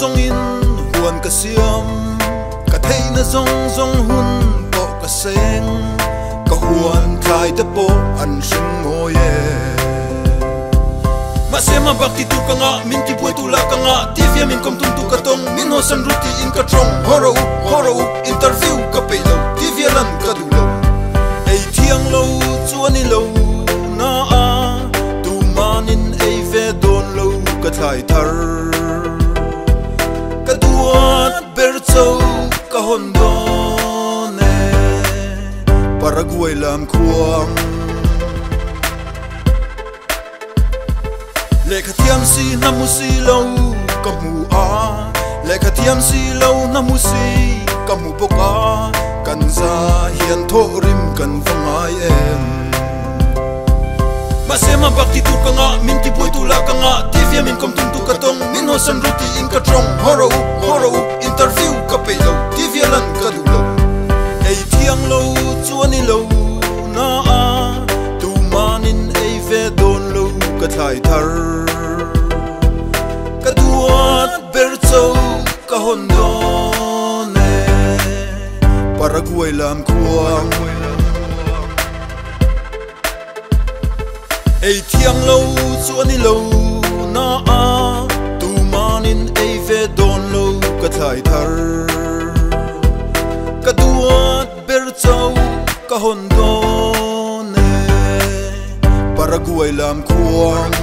zong in huan ka siam ka thei na zong hun po ka seng ka huan khai te po an sing mo ye masema bakti tu ka nga min ti poi tu la ka nga ti via min kom tum tu ka tong min ho san ruti in ka trong horo interview ka pe lo ti via lan ka du lo ei thiang lo chuan i lo na a tu manin ei ve don lo ka thai thar ka duat ber chau ka hon do ne Paraguay Lamkhuang lệ khát thiam si namu si lâu cầm mù a lệ khát thiam si lâu namu si cầm mù bốc a cần ra hiền thô rim cần vang ai em mà xem mà bạc ti tu ka nga min ti poi tu la ka nga ti via min kom tum tu ka tong min ho san ruti in ka trong horo interview ka pe lo ti via lan ka du lo ei thiang lo chuan i lo na a tu manin ei ve don lo ka thai thar ka duat ber chau ka hon do ne Paraguay Lamkhuang ei thiang lo chuan i lo na a tu manin ei ve don lo ka thai thar ka duat ber chau ka hon do ne Paraguay Lamkhuang